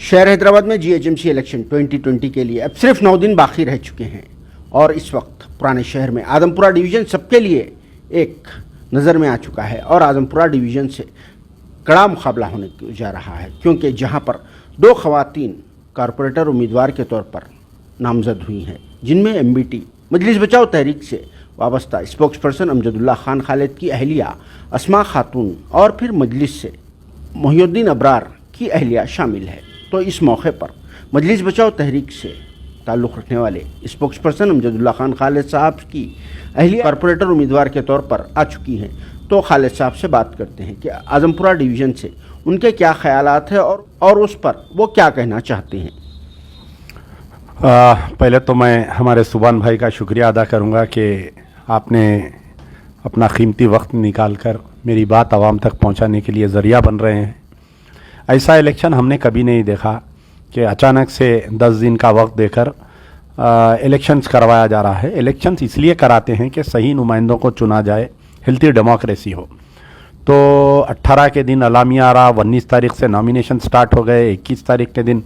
शहर हैदराबाद में GHMC election 2020 के लिए अब सिर्फ 9 दिन बाकी रह चुके हैं और इस वक्त पुराने शहर में आजमपुरा डिवीज़न सबके लिए एक नज़र में आ चुका है और आजमपुरा डिवीज़न से कड़ा मुकाबला होने जा रहा है, क्योंकि जहां पर 2 खवातीन कारपोरेटर उम्मीदवार के तौर पर नामजद हुई हैं, जिनमें एमबीटी मजलिस बचाओ तहरीक से वाबस्ता स्पोक्स पर्सन अमजदुल्ला खान खालिद की अहलिया अस्मा खातून और फिर मजलिस से मोहिउद्दीन अबरार की अहलिया शामिल है। तो इस मौके पर मजलिस बचाओ तहरीक से ताल्लुक़ रखने वाले स्पोक्स पर्सन अमजदुल्ला खान खालिद साहब की अहलिया कारपोरेटर उम्मीदवार के तौर पर आ चुकी हैं। तो खालिद साहब से बात करते हैं कि आजमपुरा डिवीज़न से उनके क्या ख्यालात हैं और उस पर वो क्या कहना चाहते हैं। पहले तो मैं हमारे सुबान भाई का शुक्रिया अदा करूंगा कि आपने अपना कीमती वक्त निकालकर मेरी बात आवाम तक पहुंचाने के लिए ज़रिया बन रहे हैं। ऐसा इलेक्शन हमने कभी नहीं देखा कि अचानक से 10 दिन का वक्त देकर इलेक्शंस करवाया जा रहा है। इलेक्शंस इसलिए कराते हैं कि सही नुमाइंदों को चुना जाए, हेल्थी डेमोक्रेसी हो। तो 18 के दिन अलामिया आ रहा, 19 तारीख से नॉमिनेशन स्टार्ट हो गए, 21 तारीख के दिन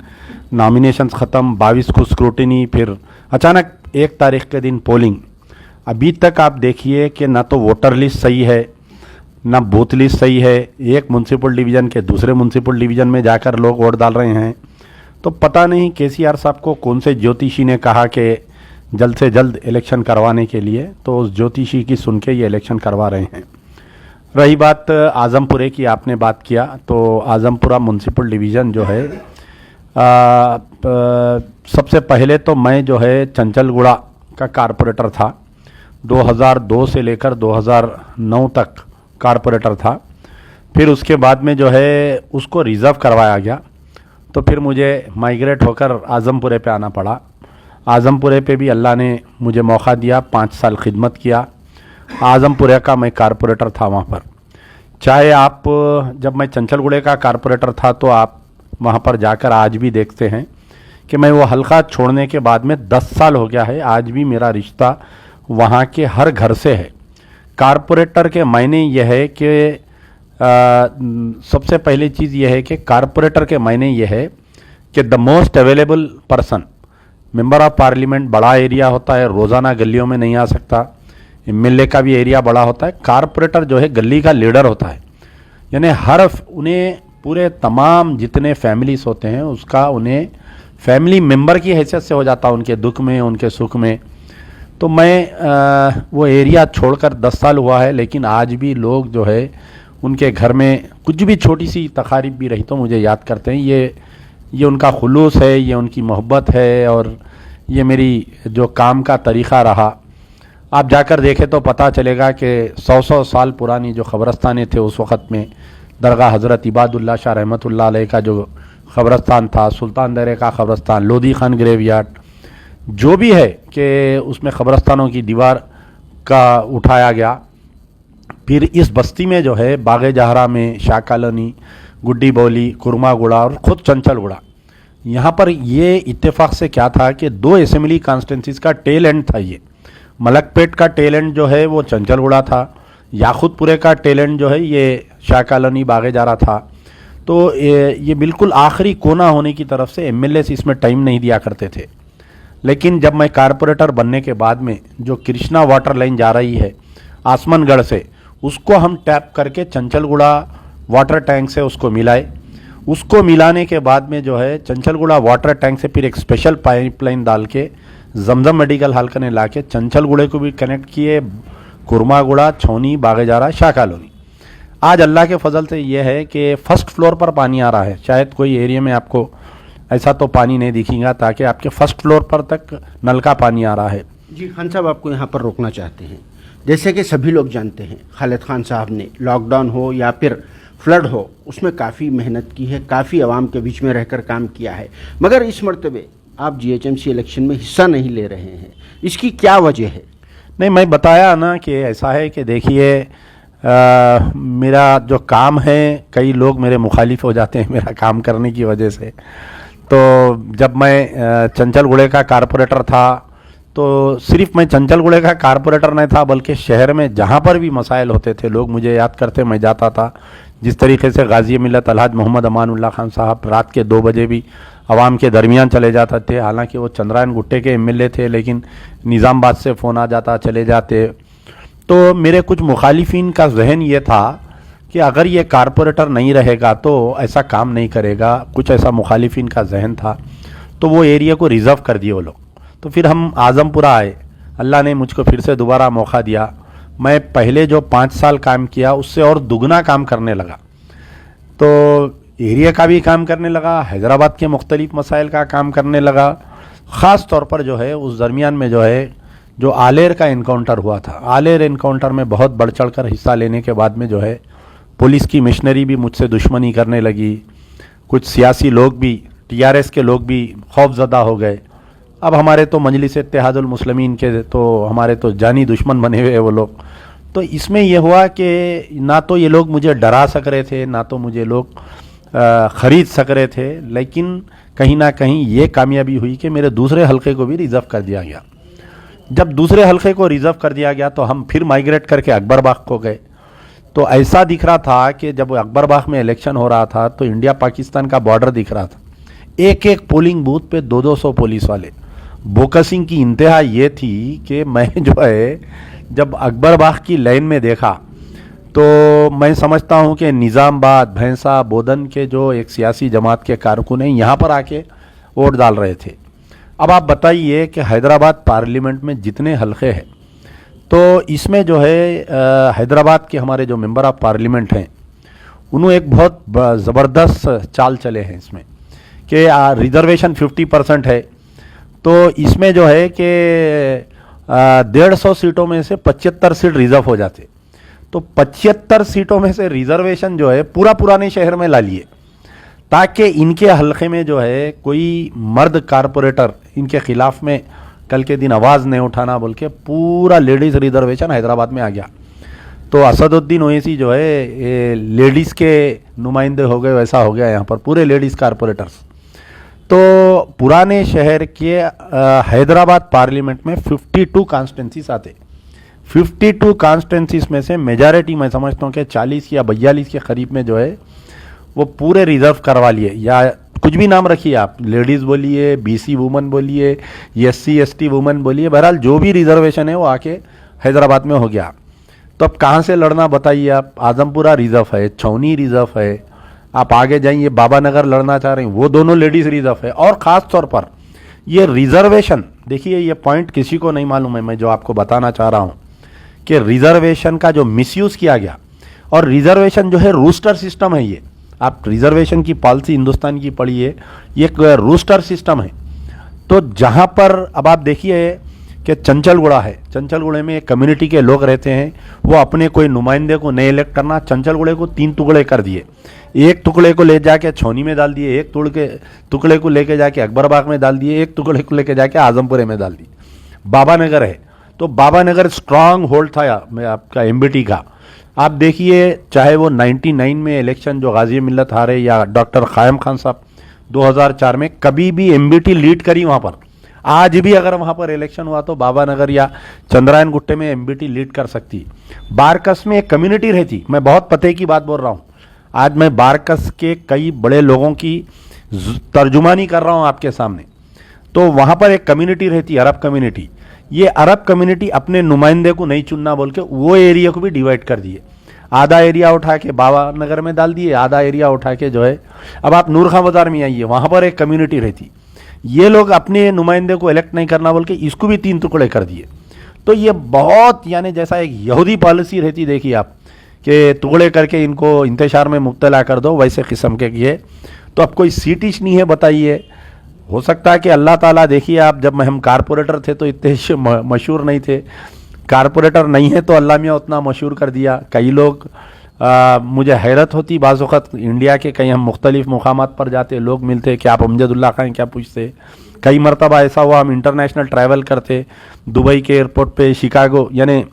नॉमिनेशंस ख़त्म, 22 को स्क्रूटिनी, फिर अचानक 1 तारीख के दिन पोलिंग। अभी तक आप देखिए कि ना तो वोटर लिस्ट सही है, ना बूथ लिस्ट सही है। एक म्यूनसिपल डिवीज़न के दूसरे म्यूनसिपल डिवीज़न में जाकर लोग वोट डाल रहे हैं। तो पता नहीं केसीआर साहब को कौन से ज्योतिषी ने कहा कि जल्द से जल्द इलेक्शन करवाने के लिए, तो उस ज्योतिषी की सुन के ये इलेक्शन करवा रहे हैं। रही बात आजमपुरे की, आपने बात किया, तो आजमपुरा म्यूनसिपल डिवीज़न जो है सबसे पहले तो मैं जो है चंचलगुड़ा का कारपोरेटर था। 2002 से लेकर 2009 तक कारपोरेटर था। फिर उसके बाद में जो है उसको रिज़र्व करवाया गया, तो फिर मुझे माइग्रेट होकर आजमपुरे पे आना पड़ा। आजमपुरे पे भी अल्लाह ने मुझे मौका दिया, 5 साल खिदमत किया। आजमपुरे का मैं कारपोरेटर था वहाँ पर। चाहे आप, जब मैं चंचलगुड़े का कारपोरेटर था तो आप वहाँ पर जाकर आज भी देखते हैं कि मैं वो हल्का छोड़ने के बाद में 10 साल हो गया है, आज भी मेरा रिश्ता वहाँ के हर घर से है। कारपोरेटर के मायने यह है कि सबसे पहली चीज़ यह है कि कारपोरेटर के मायने यह है कि the most available person. Member of parliament बड़ा एरिया होता है, रोज़ाना गलियों में नहीं आ सकता। एमएलए का भी एरिया बड़ा होता है। कारपोरेटर जो है गली का लीडर होता है, यानी उन्हें पूरे तमाम जितने फैमिलीज होते हैं उसका उन्हें फैमिली मेंबर की हैसियत से हो जाता है, उनके दुख में, उनके सुख में। तो मैं वो एरिया छोड़कर 10 साल हुआ है, लेकिन आज भी लोग जो है उनके घर में कुछ भी छोटी सी तकारीब भी रही तो मुझे याद करते हैं। ये उनका खुलूस है, ये उनकी मोहब्बत है और ये मेरी जो काम का तरीक़ा रहा। आप जाकर देखें तो पता चलेगा कि 100 साल पुरानी जो ख़बरस्तानें थे उस वक़्त में, दरगाह हज़रत इबादुल्लाह शाह रहमतुल्लाह अलैह का जो ख़बरस्तान था, सुल्तान दरे का ख़बरस्तान, लोधी खान ग्रेवयार्ड, जो भी है कि उसमें ख़बरस्तानों की दीवार का उठाया गया। फिर इस बस्ती में जो है बाग़े जहरा में शाह कॉलोनी, गुड्डी बौली, कुरमागुड़ा और ख़ुद चंचलगुड़ा, यहाँ पर ये इत्तेफाक से क्या था कि 2 असेंबली कॉन्स्टिट्यूंसीज़ का टेल एंड था। ये मलकपेट का टेल एंड जो है वो चंचलगुड़ा था, याखुतपुरे का टेल एंड जो है ये शाह कॉलोनी बाग़े जहरा था। तो ये बिल्कुल आखिरी कोना होने की तरफ से एमएलए इसमें टाइम नहीं दिया करते थे। लेकिन जब मैं कारपोरेटर बनने के बाद में जो कृष्णा वाटर लाइन जा रही है आसमानगढ़ से, उसको हम टैप करके चंचलगुड़ा वाटर टैंक से उसको मिलाए। उसको मिलाने के बाद में जो है चंचलगुड़ा वाटर टैंक से फिर एक स्पेशल पाइपलाइन डाल के जमजम मेडिकल हॉल कने ला के चंचलगुड़े को भी कनेक्ट किए, कुरमागुड़ा, छौनी, बाग़े जहरा, शाह कॉलोनी। आज अल्लाह के फजल से यह है कि फर्स्ट फ्लोर पर पानी आ रहा है। शायद कोई एरिया में आपको ऐसा तो पानी नहीं दिखेगा, ताकि आपके फर्स्ट फ्लोर पर तक नल का पानी आ रहा है। जी खान साहब, आपको यहाँ पर रोकना चाहते हैं। जैसे कि सभी लोग जानते हैं, खालिद खान साहब ने लॉकडाउन हो या फिर फ्लड हो, उसमें काफ़ी मेहनत की है, काफ़ी आवाम के बीच में रहकर काम किया है, मगर इस मरतबे आप जीएचएमसी इलेक्शन में हिस्सा नहीं ले रहे हैं। इसकी क्या वजह है? नहीं, मैं बताया ना कि ऐसा है कि देखिए, मेरा जो काम है, कई लोग मेरे मुखालिफ हो जाते हैं मेरा काम करने की वजह से। तो जब मैं चंचलगुड़े का कारपोरेटर था तो सिर्फ मैं चंचलगुड़े का कारपोरेटर नहीं था, बल्कि शहर में जहाँ पर भी मसाइल होते थे, लोग मुझे याद करते, मैं जाता था जिस तरीके से गाजी मिल्लत अलहाज मोहम्मद अमानुल्लाह खान साहब रात के 2 बजे भी आवाम के दरमियान चले जाते थे, हालांकि वो चंद्रायन गुट्टे के एमएलए थे, लेकिन निज़ामबाद से फ़ोन आ जाता, चले जाते। तो मेरे कुछ मुखालिफिन का जहन ये था कि अगर ये कारपोरेटर नहीं रहेगा तो ऐसा काम नहीं करेगा, कुछ ऐसा मुखालिफिन का जहन था। तो वो एरिया को रिज़र्व कर दिए वो लोग। तो फिर हम आज़मपुरा आए, अल्लाह ने मुझको फिर से दोबारा मौका दिया। मैं पहले जो 5 साल काम किया उससे और दुगना काम करने लगा, तो एरिया का भी काम करने लगा, हैदराबाद के मुख्तलिफ मसाइल का काम करने लगा। ख़ास तौर पर जो है उस दरमियान में जो है जो आलेर का इनकाउंटर हुआ था, आलेर इनकाउंटर में बहुत बढ़ चढ़ कर हिस्सा लेने के बाद में जो है पुलिस की मिशनरी भी मुझसे दुश्मनी करने लगी, कुछ सियासी लोग भी, टीआरएस के लोग भी खौफजदा हो गए। अब हमारे तो मजलिस इत्तेहादुल मुस्लिमीन के तो हमारे तो जानी दुश्मन बने हुए वो लोग। तो इसमें यह हुआ कि ना तो ये लोग मुझे डरा सक रहे थे, ना तो मुझे लोग ख़रीद सक रहे थे, लेकिन कहीं ना कहीं ये कामयाबी हुई कि मेरे दूसरे हलके को भी रिज़र्व कर दिया गया। जब दूसरे हलके को रिज़र्व कर दिया गया तो हम फिर माइग्रेट करके अकबरबाग को गए। तो ऐसा दिख रहा था कि जब अकबरबाग में इलेक्शन हो रहा था तो इंडिया पाकिस्तान का बॉर्डर दिख रहा था, एक एक पोलिंग बूथ पे 200-200 पुलिस वाले। बोकसिंग की इंतहा ये थी कि मैं जो है जब अकबरबाग की लाइन में देखा तो मैं समझता हूँ कि निज़ामबाद, भैंसा, बोदन के जो एक सियासी जमात के कारकुन हैं यहाँ पर आके वोट डाल रहे थे। अब आप बताइए कि हैदराबाद पार्लियामेंट में जितने हलके हैं तो इसमें जो है हैदराबाद के हमारे जो मेंबर ऑफ पार्लियामेंट हैं उन्होंने एक बहुत ज़बरदस्त चाल चले हैं इसमें कि रिजर्वेशन 50% है। तो इसमें जो है कि 150 सीटों में से 75 सीट रिजर्व हो जाते, तो 75 सीटों में से रिजर्वेशन जो है पूरा पुराने शहर में ला लिए ताकि इनके हलके में जो है कोई मर्द कारपोरेटर इनके खिलाफ में कल के दिन आवाज़ नहीं उठाना बोल के पूरा लेडीज़ रिजर्वेशन हैदराबाद में आ गया। तो असदुद्दीन ओवैसी जो है लेडीज़ के नुमाइंदे हो गए, वैसा हो गया यहाँ पर पूरे लेडीज़ कारपोरेटर्स। तो पुराने शहर के हैदराबाद पार्लियामेंट में 52 कॉन्स्टिट्यूंसीज आते, 52 कॉन्स्टिट्यूंसीज में से मेजॉरिटी मैं समझता हूँ कि 40 या 42 के करीब में जो है वो पूरे रिजर्व करवा लिए, या कुछ भी नाम रखिए आप, लेडीज़ बोलिए, बीसी वुमन बोलिए, एससी एसटी वुमन बोलिए, बहरहाल जो भी रिजर्वेशन है वो आके हैदराबाद में हो गया। तो अब कहाँ से लड़ना बताइए आप। आजमपुरा रिजर्व है, छौनी रिजर्व है, आप आगे जाइए बाबा नगर लड़ना चाह रहे हैं वो दोनों लेडीज़ रिजर्व है। और ख़ास तौर पर ये रिजर्वेशन देखिए, ये पॉइंट किसी को नहीं मालूम है, मैं जो आपको बताना चाह रहा हूँ कि रिजर्वेशन का जो मिसयूज़ किया गया, और रिजर्वेशन जो है रूस्टर सिस्टम है। ये आप रिजर्वेशन की पॉलिसी हिंदुस्तान की पढ़िए, ये एक रूस्टर सिस्टम है। तो जहाँ पर अब आप देखिए कि चंचलगुड़ा है, चंचलगुड़े में कम्युनिटी के लोग रहते हैं, वो अपने कोई नुमाइंदे को नहीं इलेक्ट करना, चंचलगुड़े को 3 टुकड़े कर दिए, एक टुकड़े को ले जाके छौनी में डाल दिए, एक टुकड़े को लेके जाके अकबरबाग में डाल दिए, एक टुकड़े को लेके जाके आजमपुरे में डाल दिए। बाबा नगर है तो बाबा नगर स्ट्रांग होल्ड था आपका एमबीटी का। आप देखिए चाहे वो 99 में इलेक्शन जो गाजी मिल्लत हारे या डॉक्टर क़ायम खान साहब 2004 में कभी भी एमबीटी लीड करी वहाँ पर, आज भी अगर वहाँ पर इलेक्शन हुआ तो बाबा नगर या चंद्रायन गुट्टे में एमबीटी लीड कर सकती। बारकस में एक कम्युनिटी रहती, मैं बहुत पते की बात बोल रहा हूँ, आज मैं बारकस के कई बड़े लोगों की तर्जुमानी कर रहा हूँ आपके सामने। तो वहाँ पर एक कम्युनिटी रहती, अरब कम्युनिटी। ये अरब कम्युनिटी अपने नुमाइंदे को नहीं चुनना बोल के वो एरिया को भी डिवाइड कर दिए, आधा एरिया उठा के बाबा नगर में डाल दिए, आधा एरिया उठा के जो है, अब आप नूर खां बाजार में आइए, वहाँ पर एक कम्युनिटी रहती, ये लोग अपने नुमाइंदे को इलेक्ट नहीं करना बोल के इसको भी 3 टुकड़े कर दिए। तो ये बहुत यानी जैसा एक यहूदी पॉलिसी रहती, देखिए आप कि टुकड़े करके इनको इंतशार में मुब्तला कर दो, वैसे किस्म के ये। तो अब कोई सीट ही नहीं है बताइए। हो सकता है कि अल्लाह ताला, देखिए आप, जब हम कारपोरेटर थे तो इतने मशहूर नहीं थे, कारपोरेटर नहीं है तो अल्लाह मियाँ उतना मशहूर कर दिया। कई लोग मुझे हैरत होती, बाज़ वक़्त इंडिया के कहीं हम मुख्तलिफ़ मुकामात पर जाते, लोग मिलते कि आप अमजदुल्ला खान क्या पूछते। कई मरतबा ऐसा हुआ हम इंटरनेशनल ट्रैवल करते, दुबई के एयरपोर्ट पे, शिकागो यानी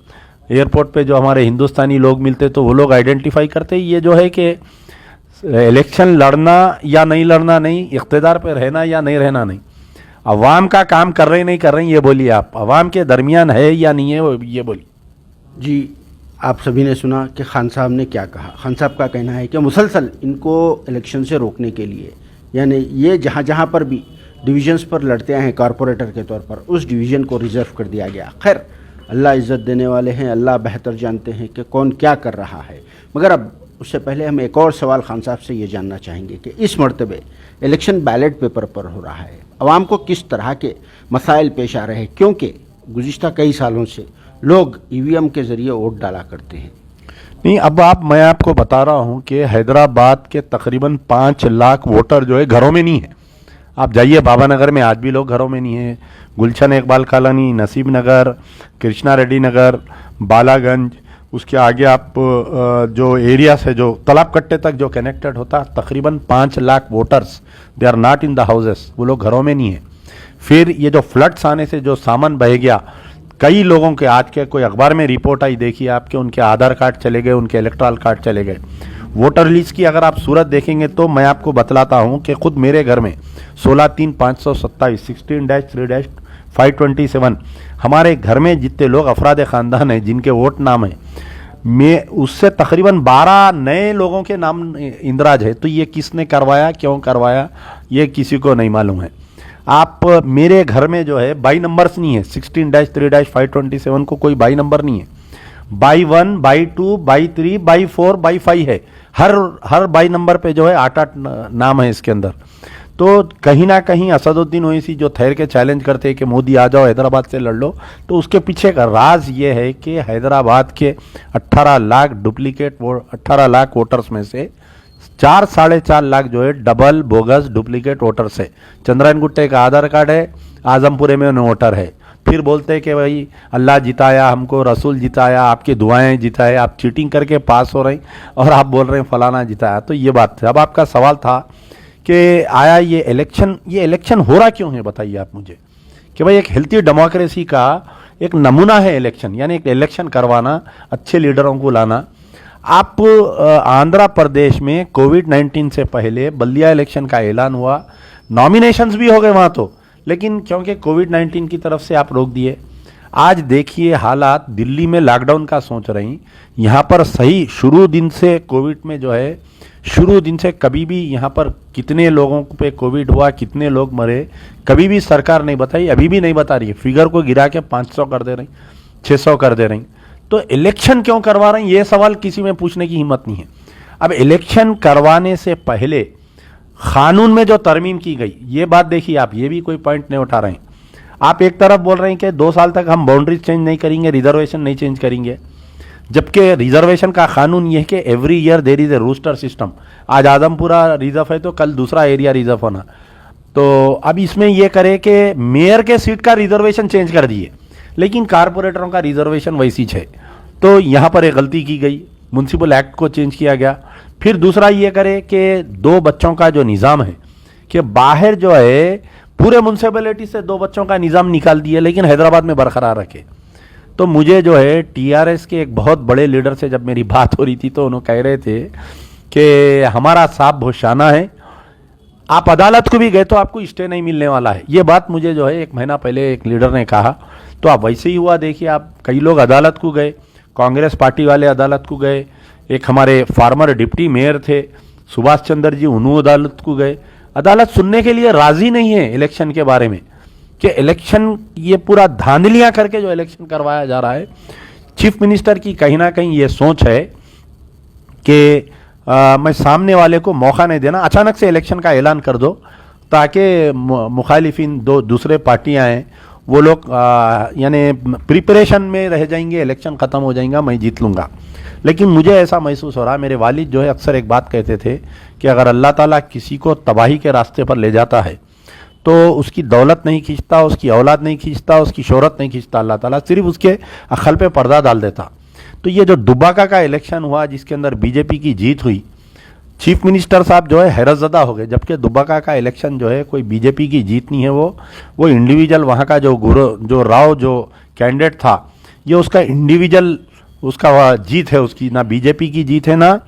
एयरपोर्ट पे जो हमारे हिंदुस्तानी लोग मिलते तो वो लोग आइडेंटिफाई करते ये जो है कि इलेक्शन लड़ना या नहीं लड़ना नहीं, इख्तिदार पे रहना या नहीं रहना नहीं, अवाम का काम कर रहे नहीं कर रहे, ये बोलिए आप, अवाम के दरमियान है या नहीं है, ये बोलिए। जी, आप सभी ने सुना कि खान साहब ने क्या कहा। खान साहब का कहना है कि मुसलसल इनको इलेक्शन से रोकने के लिए, यानी ये जहाँ जहाँ पर भी डिविजन्स पर लड़ते हैं कॉरपोरेटर के तौर पर, उस डिवीज़न को रिज़र्व कर दिया गया। खैर, अल्लाह इज़्ज़त देने वाले हैं, अल्लाह बेहतर जानते हैं कि कौन क्या कर रहा है। मगर अब उससे पहले हम एक और सवाल खान साहब से ये जानना चाहेंगे कि इस मरतबे इलेक्शन बैलेट पेपर पर हो रहा है, आवाम को किस तरह के मसाइल पेश आ रहे हैं, क्योंकि गुज़िश्ता कई सालों से लोग ईवीएम के ज़रिए वोट डाला करते हैं। नहीं, अब मैं आपको बता रहा हूं कि हैदराबाद के तकरीबन 5 लाख वोटर जो है घरों में नहीं है। आप जाइए बाबा नगर में, आज भी लोग घरों में नहीं है। गुलशन इकबाल कॉलोनी, नसीब नगर, कृष्णा रेड्डी नगर, बालागंज, उसके आगे आप जो एरिया से जो तालाब कट्टे तक जो कनेक्टेड होता, तकरीबन 5 lakh voters they are not in the houses, वो लोग घरों में नहीं है। फिर ये जो फ्लड्स आने से जो सामान बह गया, कई लोगों के आज के कोई अखबार में रिपोर्ट आई, देखिए आपके उनके आधार कार्ड चले गए, उनके इलेक्ट्रल कार्ड चले गए। वोटर लिस्ट की अगर आप सूरत देखेंगे तो मैं आपको बतलाता हूं कि खुद मेरे घर में 16/3/527 16-3-527 हमारे घर में जितने लोग अफराद ख़ानदान हैं जिनके वोट नाम है, मैं उससे तकरीबन 12 नए लोगों के नाम इंदराज है। तो ये किसने करवाया, क्यों करवाया, ये किसी को नहीं मालूम है। आप मेरे घर में जो है बाई नंबर्स नहीं है, 16-3-527 को कोई बाई नंबर नहीं है। By 1, by 2, by 3, by 4, by 5 है। हर बाई नंबर पे जो है 8-8 नाम है इसके अंदर। तो कहीं ना कहीं असदुद्दीन ओवैसी जो ठहर के चैलेंज करते हैं कि मोदी आ जाओ हैदराबाद से लड़ लो, तो उसके पीछे का राज ये है कि हैदराबाद के 18 लाख डुप्लीकेट 18 लाख वोटर्स में से 4-4.5 लाख जो है डबल बोगस डुप्लीकेट वोटर्स है। चंद्रायन गुट्टे का आधार कार्ड है, आजमपुरे में वोटर है। फिर बोलते हैं कि भाई अल्लाह जिताया हमको, रसूल जिताया, आपकी दुआएं जिताए, आप चीटिंग करके पास हो रहे हैं और आप बोल रहे हैं फलाना जिताया। तो ये बात है। अब आपका सवाल था कि आया ये इलेक्शन हो रहा क्यों है, बताइए आप मुझे। कि भाई एक हेल्थी डेमोक्रेसी का एक नमूना है इलेक्शन, यानी एक इलेक्शन करवाना, अच्छे लीडरों को लाना। आप आंध्र प्रदेश में कोविड-19 से पहले बल्दिया इलेक्शन का ऐलान हुआ, नॉमिनेशंस भी हो गए वहाँ तो, लेकिन क्योंकि कोविड-19 की तरफ से आप रोक दिए। आज देखिए हालात, दिल्ली में लॉकडाउन का सोच रही, यहाँ पर सही शुरू दिन से कोविड में जो है, शुरू दिन से कभी भी यहाँ पर कितने लोगों पे कोविड हुआ, कितने लोग मरे, कभी भी सरकार नहीं बताई, अभी भी नहीं बता रही है। फिगर को गिरा के 500 कर दे रही, 600 कर दे रही। तो इलेक्शन क्यों करवा रहे हैं, ये सवाल किसी में पूछने की हिम्मत नहीं है। अब इलेक्शन करवाने से पहले कानून में जो तरमीम की गई, ये बात देखिए आप, ये भी कोई पॉइंट नहीं उठा रहे हैं। आप एक तरफ बोल रहे हैं कि 2 साल तक हम बाउंड्रीज चेंज नहीं करेंगे, रिजर्वेशन नहीं चेंज करेंगे, जबकि रिजर्वेशन का कानून यह है कि every year there is a roster system. आज आदमपुरा रिजर्व है तो कल दूसरा एरिया रिजर्व होना। तो अब इसमें यह करे कि मेयर के सीट का रिजर्वेशन चेंज कर दिए, लेकिन कारपोरेटरों का रिजर्वेशन वैसी है। तो यहाँ पर एक गलती की गई, म्यूनसिपल एक्ट को चेंज किया गया। फिर दूसरा ये करे कि 2 बच्चों का जो निज़ाम है कि बाहर जो है पूरे म्यूनसिपैलिटी से 2 बच्चों का निज़ाम निकाल दिए, लेकिन हैदराबाद में बरकरार रखे। तो मुझे जो है टीआरएस के एक बहुत बड़े लीडर से जब मेरी बात हो रही थी तो उन्होंने कह रहे थे कि हमारा साहब बहुत शाना है, आप अदालत को भी गए तो आपको स्टे नहीं मिलने वाला है। ये बात मुझे जो है 1 महीना पहले एक लीडर ने कहा। तो आप वैसे ही हुआ, देखिए आप, कई लोग अदालत को गए, कांग्रेस पार्टी वाले अदालत को गए, एक हमारे फार्मर डिप्टी मेयर थे सुभाष चंद्र जी, उन्होंने अदालत को गए। अदालत सुनने के लिए राजी नहीं है इलेक्शन के बारे में, कि इलेक्शन ये पूरा धांधलियां करके जो इलेक्शन करवाया जा रहा है। चीफ मिनिस्टर की कहीं ना कहीं ये सोच है कि मैं सामने वाले को मौका नहीं देना, अचानक से इलेक्शन का ऐलान कर दो ताकि मुखालिफिन दूसरे पार्टियां हैं वो लोग यानी प्रिपरेशन में रह जाएंगे, इलेक्शन ख़त्म हो जाएगा, मैं जीत लूँगा। लेकिन मुझे ऐसा महसूस हो रहा, मेरे वालिद जो है अक्सर एक बात कहते थे कि अगर अल्लाह ताला किसी को तबाही के रास्ते पर ले जाता है तो उसकी दौलत नहीं खींचता, उसकी औलाद नहीं खींचता, उसकी शोहरत नहीं खींचता, अल्लाह ताला सिर्फ उसके अक्ल पे पर्दा डाल देता। तो ये जो दुब्बाका का इलेक्शन हुआ जिसके अंदर बीजेपी की जीत हुई, चीफ मिनिस्टर साहब जो है हैरतज़दा हो गए, जबकि दुब्बाका का इलेक्शन जो है कोई बीजेपी की जीत नहीं है, वो इंडिविजुअल वहाँ का जो राव जो कैंडिडेट था, ये उसका इंडिविजुअल उसका जीत है, उसकी ना बीजेपी की जीत है ना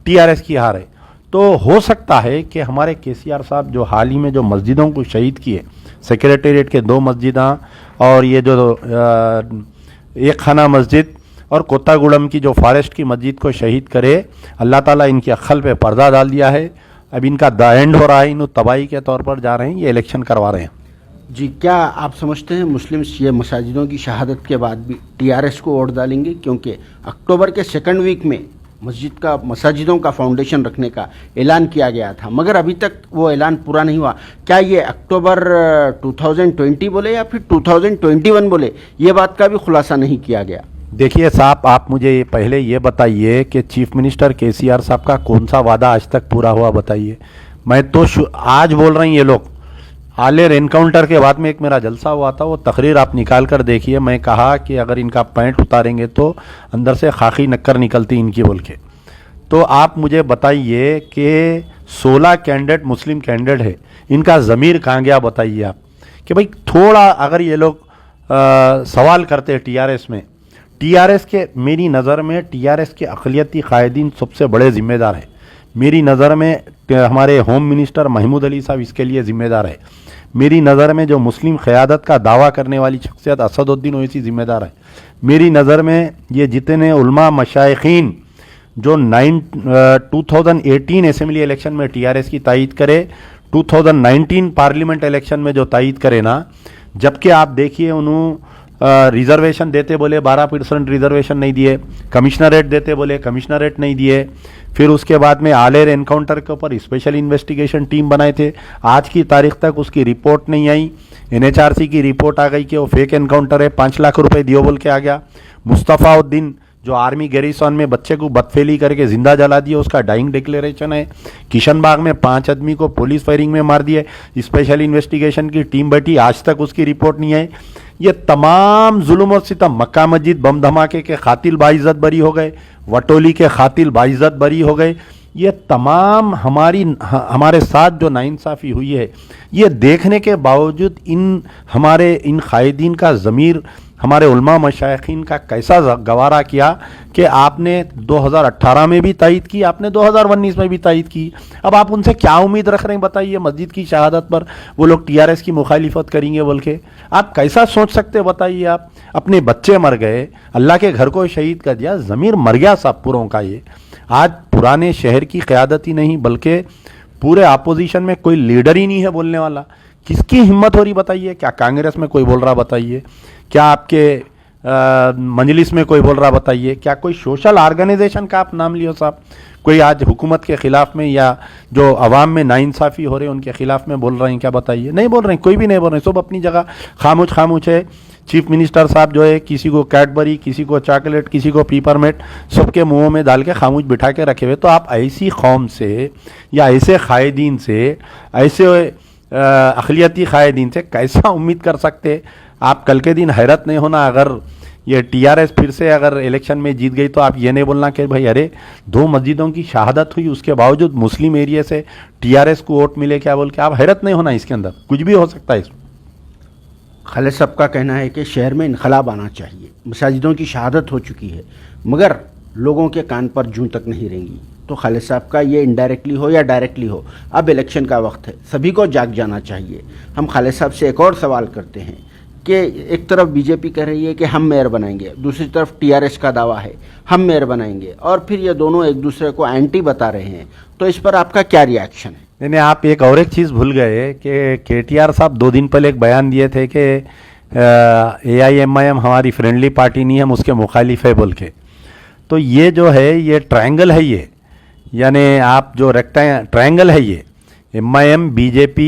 टीआरएस की हार है। तो हो सकता है कि हमारे केसीआर साहब जो हाल ही में जो मस्जिदों को शहीद किए, सेक्रेटेरिएट के 2 मस्जिदां और ये जो एक खाना मस्जिद और कोत्तागुड़म की जो फॉरेस्ट की मस्जिद को शहीद करे, अल्लाह ताला इनकी अक्ल पे पर्दा डाल दिया है। अब इनका द एंड हो रहा है, इन तबाही के तौर पर जा रहे हैं, ये इलेक्शन करवा रहे हैं। जी, क्या आप समझते हैं मुस्लिम्स ये मसाजिदों की शहादत के बाद भी टीआरएस को वोट डालेंगे? क्योंकि अक्टूबर के सेकंड वीक में मसाजिदों का फाउंडेशन रखने का ऐलान किया गया था, मगर अभी तक वो ऐलान पूरा नहीं हुआ। क्या ये अक्टूबर 2020 बोले या फिर 2021 बोले, ये बात का भी खुलासा नहीं किया गया। देखिए साहब, आप मुझे पहले ये बताइए कि चीफ मिनिस्टर केसीआर साहब का कौन सा वादा आज तक पूरा हुआ, बताइए। मैं तो आज बोल रहे हैं ये लोग, आलेर एनकाउंटर के बाद में एक मेरा जलसा हुआ था, वो तकरीर आप निकाल कर देखिए। मैं कहा कि अगर इनका पैंट उतारेंगे तो अंदर से खाकी नक्कर निकलती इनकी बोल के। तो आप मुझे बताइए कि 16 कैंडिडेट मुस्लिम कैंडिडेट है, इनका ज़मीर कहाँ गया, बताइए आप। कि भाई थोड़ा अगर ये लोग सवाल करते हैं टीआरएस के, मेरी नज़र में टीआरएस के अक़लियती कायदीन सबसे बड़े ज़िम्मेदार हैं। मेरी नज़र में हमारे होम मिनिस्टर महमूद अली साहब इसके लिए ज़िम्मेदार है। मेरी नज़र में जो मुस्लिम क़यादत का दावा करने वाली शख्सियत असदुद्दीन ओवैसी ज़िम्मेदार है। मेरी नज़र में ये जितने उलमा मशाइखीन जो 2018 असेंबली इलेक्शन में टीआरएस की तायीद करे, 2019 पार्लियामेंट इलेक्शन में जो तायीद करे ना, जबकि आप देखिए उन्होंने रिजर्वेशन देते बोले 12% रिजर्वेशन नहीं दिए, कमिश्नरेट देते बोले कमिश्नरेट नहीं दिए। फिर उसके बाद में आलेर एनकाउंटर के ऊपर स्पेशल इन्वेस्टिगेशन टीम बनाए थे, आज की तारीख तक उसकी रिपोर्ट नहीं आई। एनएचआरसी की रिपोर्ट आ गई कि वो फेक एनकाउंटर है, 5 लाख रुपए दियो बोल के आ गया। मुस्तफ़ाउद्दीन जो आर्मी गैरिसन में बच्चे को बदफेली करके जिंदा जला दिया, उसका डाइंग डिक्लेरेशन है। किशनबाग में 5 आदमी को पुलिस फायरिंग में मार दिए, स्पेशल इन्वेस्टिगेशन की टीम बैठी, आज तक उसकी रिपोर्ट नहीं आई। ये तमाम जुल्म और सितम, मक्का मस्जिद बम धमाके के खातिल बाइज्जत बरी हो गए, वटोली के खातिल बाइज्जत बरी हो गए। ये तमाम हमारे साथ जो नाइंसाफ़ी हुई है, ये देखने के बावजूद इन कायदीन का ज़मीर, हमारे उलमा मशाइखीन का कैसा गवारा किया कि आपने 2018 में भी तायीद की, आपने 2019 में भी तायीद की। अब आप उनसे क्या उम्मीद रख रहे हैं, बताइए। मस्जिद की शहादत पर वो लोग टीआरएस की मुखालिफत करेंगे बोल के आप कैसा सोच सकते, बताइए आप। अपने बच्चे मर गए, अल्लाह के घर को शहीद कर दिया, ज़मीर मर गया सब पुरों का। ये आज पुराने शहर की क़यादत ही नहीं बल्कि पूरे अपोजिशन में कोई लीडर ही नहीं है बोलने वाला। किसकी हिम्मत हो रही बताइए? क्या कांग्रेस में कोई बोल रहा बताइए? क्या आपके मजलिस में कोई बोल रहा बताइए? क्या कोई सोशल ऑर्गेनाइजेशन का आप नाम लियो साहब, कोई आज हुकूमत के ख़िलाफ़ में या जो अवाम में नाइंसाफ़ी हो रही है उनके ख़िलाफ़ में बोल रहे हैं क्या, बताइए? नहीं बोल रहे हैं, कोई भी नहीं बोल रहे हैं, सब अपनी जगह खामोश है। चीफ मिनिस्टर साहब जो है, किसी को कैडबरी, किसी को चॉकलेट, किसी को पीपरमेट, सबके मुंहों में डाल के खामोश बिठा के रखे हुए। तो आप ऐसी कौम से या ऐसे कायदीन से, ऐसे अक़लियती कायदीन से कैसा उम्मीद कर सकते? आप कल के दिन हैरत नहीं होना अगर ये टीआरएस फिर से अगर इलेक्शन में जीत गई तो आप ये नहीं बोलना कि भाई अरे 2 मस्जिदों की शहादत हुई, उसके बावजूद मुस्लिम एरिया से टीआरएस को वोट मिले क्या बोल के। आप हैरत नहीं होना, इसके अंदर कुछ भी हो सकता है। इसमें खालिद साहब का कहना है कि शहर में इनकलाब आना चाहिए, मसाजिदों की शहादत हो चुकी है मगर लोगों के कान पर जूं तक नहीं रहेंगी। तो खालिद साहब का ये इनडायरेक्टली हो या डायरेक्टली हो, अब इलेक्शन का वक्त है, सभी को जाग जाना चाहिए। हम खालिद साहब से एक और सवाल करते हैं कि एक तरफ बीजेपी कह रही है कि हम मेयर बनाएंगे, दूसरी तरफ टीआरएस का दावा है हम मेयर बनाएंगे, और फिर ये दोनों एक दूसरे को एंटी बता रहे हैं। तो इस पर आपका क्या रिएक्शन है? नहीं, आप एक और एक चीज़ भूल गए कि केटीआर साहब 2 दिन पहले एक बयान दिए थे कि AIMIM हमारी फ्रेंडली पार्टी नहीं है, हम उसके मुखालिफ है बोल के। तो ये जो है ये ट्रायंगल है, ये यानी आप जो ट्रायंगल है ये MIM BJP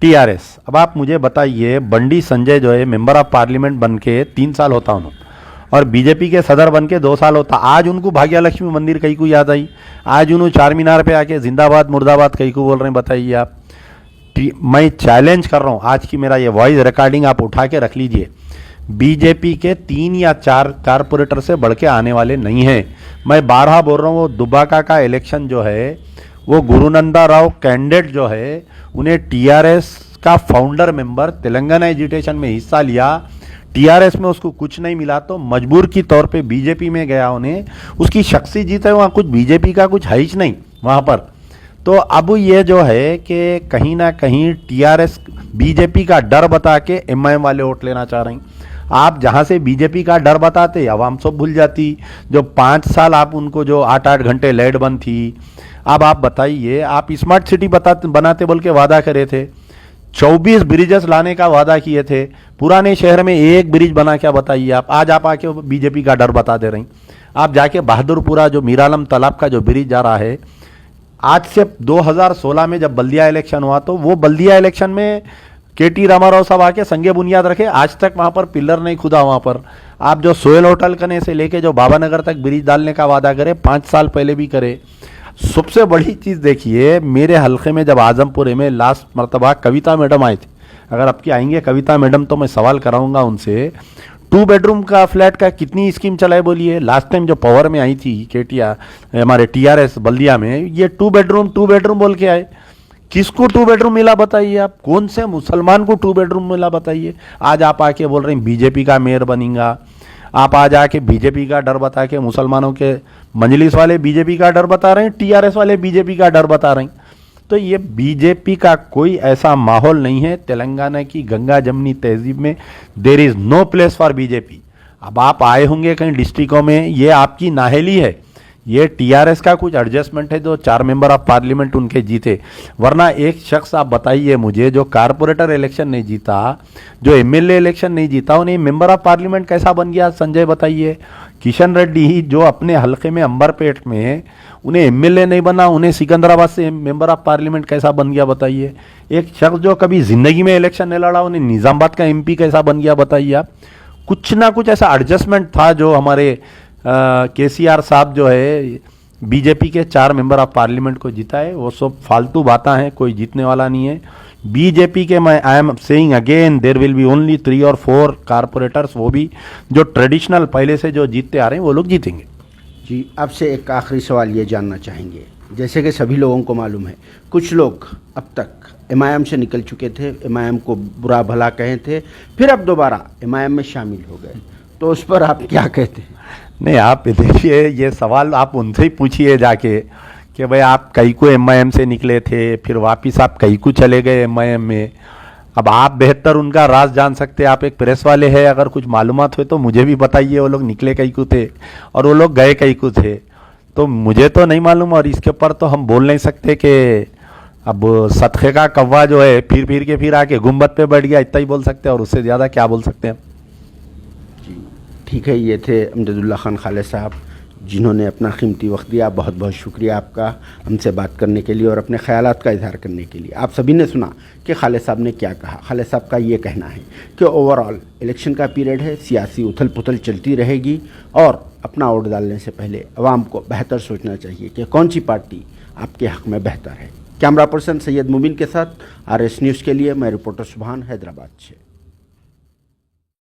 TRS। अब आप मुझे बताइए, बंडी संजय जो है मेंबर ऑफ पार्लियामेंट बन के 3 साल होता उन्होंने, और बीजेपी के सदर बन के 2 साल होता। आज उनको भाग्य लक्ष्मी मंदिर कहीं को याद आई, आज उन्होंने चार मीनार पे आके जिंदाबाद मुर्दाबाद कहीं को बोल रहे हैं, बताइए आप। मैं चैलेंज कर रहा हूँ, आज की मेरा ये वॉइस रिकॉर्डिंग आप उठा के रख लीजिए, बीजेपी के 3 या 4 कारपोरेटर से बढ़ के आने वाले नहीं हैं। मैं 12 बोल रहा हूँ, वो दुबाका का इलेक्शन जो है वो गुरुनंदा राव कैंडिडेट जो है, उन्हें टीआरएस का फाउंडर मेंबर, तेलंगाना एजिटेशन में हिस्सा लिया, टीआरएस में उसको कुछ नहीं मिला तो मजबूर की तौर पे बीजेपी में गया। उन्हें उसकी शख्सी जीत है, वहाँ कुछ बीजेपी का कुछ है ही नहीं वहाँ पर। तो अब ये जो है कि कहीं ना कहीं टीआरएस बीजेपी का डर बता के MIM वाले वोट लेना चाह रहे हैं। आप जहां से बीजेपी का डर बताते आवाम सब भूल जाती। जो 5 साल आप उनको जो 8-8 घंटे लाइट बंद थी, अब आप बताइए, आप स्मार्ट सिटी बनाते बोल के वादा करे थे, 24 ब्रिजेस लाने का वादा किए थे, पुराने शहर में एक ब्रिज बना क्या बताइए आप। आज आप आके बीजेपी का डर बता दे रही। आप जाके बहादुरपुरा जो मीरालम तालाब का जो ब्रिज जा रहा है, आज से 2016 में जब बल्दिया इलेक्शन हुआ तो वो बल्दिया इलेक्शन में केटी रामाराव साहब आके संगे बुनियाद रखे, आज तक वहां पर पिलर नहीं खुदा। वहां पर आप जो सोयल होटल कने से लेके जो बाबानगर तक ब्रिज डालने का वादा करे, 5 साल पहले भी करे। सबसे बड़ी चीज देखिए, मेरे हल्के में जब आजमपुर में लास्ट मरतबा कविता मैडम आए थे, अगर आपकी आएंगे कविता मैडम तो मैं सवाल कराऊंगा उनसे, 2 बेडरूम का फ्लैट का कितनी स्कीम चलाए बोलिए। लास्ट टाइम जो पावर में आई थी केटीआर हमारे टीआरएस बल्दिया में, ये 2 बेडरूम बोल के आए। किसको 2 बेडरूम मिला बताइए आप, कौन से मुसलमान को 2 बेडरूम मिला बताइए। आज आप आके बोल रहे हैं बीजेपी का मेयर बनेगा, आप आज आके बीजेपी का डर बता के मुसलमानों के मजलिस वाले बीजेपी का डर बता रहे हैं, टीआरएस वाले बीजेपी का डर बता रहे हैं। तो ये बीजेपी का कोई ऐसा माहौल नहीं है तेलंगाना की गंगा जमनी तहजीब में। There is no place for BJP. अब आप आए होंगे कहीं डिस्ट्रिक्टों में, ये आपकी नाहेली है, ये टीआरएस का कुछ एडजस्टमेंट है जो 4 मेंबर ऑफ पार्लियामेंट उनके जीते। वरना एक शख्स आप बताइए मुझे जो कारपोरेटर इलेक्शन नहीं जीता, जो एमएलए इलेक्शन नहीं जीता, उन्हें मेंबर ऑफ पार्लियामेंट कैसा बन गया संजय बताइए। किशन रेड्डी ही जो अपने हल्के में अंबरपेट में उन्हें एमएलए नहीं बना, उन्हें सिकंदराबाद से मेंबर ऑफ पार्लियामेंट कैसा बन गया बताइए। एक शख्स जो कभी जिंदगी में इलेक्शन नहीं लड़ा, उन्हें निजामाबाद का एमपी कैसा बन गया बताइए आप। कुछ ना कुछ ऐसा एडजस्टमेंट था जो हमारे केसीआर साहब जो है बीजेपी के 4 मेंबर ऑफ पार्लियामेंट को जीता है। वो सब फालतू बातें हैं, कोई जीतने वाला नहीं है बीजेपी के। मैं I am saying again, there will be only 3 और 4 कारपोरेटर्स, वो भी जो ट्रेडिशनल पहले से जो जीतते आ रहे हैं वो लोग जीतेंगे। जी, आपसे एक आखिरी सवाल ये जानना चाहेंगे, जैसे कि सभी लोगों को मालूम है कुछ लोग अब तक एमआईएम से निकल चुके थे, एमआईएम को बुरा भला कहे थे, फिर अब दोबारा एमआईएम में शामिल हो गए, तो उस पर आप क्या कहते हैं? नहीं, आप देखिए, ये सवाल आप उनसे ही पूछिए जाके कि भाई आप कई को एमआईएम से निकले थे, फिर वापस आप कई को चले गए एमआईएम में। अब आप बेहतर उनका राज जान सकते हैं, आप एक प्रेस वाले हैं, अगर कुछ मालूमात हो तो मुझे भी बताइए वो लोग निकले कई को थे और वो लोग गए कई को थे, तो मुझे तो नहीं मालूम। और इसके ऊपर तो हम बोल नहीं सकते कि अब सदक़े का कौवा जो है फिर आके गुम्बद पे बैठ गया, इतना ही बोल सकते हैं, और उससे ज़्यादा क्या बोल सकते हैं। ठीक है, ये थे अमजदुल्ला खान खालिद साहब जिन्होंने अपना कीमती वक्त दिया। बहुत बहुत शुक्रिया आपका हमसे बात करने के लिए और अपने ख़यालात का इजहार करने के लिए। आप सभी ने सुना कि खालिद साहब ने क्या कहा। खालिद साहब का ये कहना है कि ओवरऑल इलेक्शन का पीरियड है, सियासी उथल पुथल चलती रहेगी और अपना वोट डालने से पहले अवाम को बेहतर सोचना चाहिए कि कौन सी पार्टी आपके हक़ में बेहतर है। कैमरा पर्सन सैयद मुबीन के साथ RS न्यूज़ के लिए मैं रिपोर्टर सुभान, हैदराबाद से।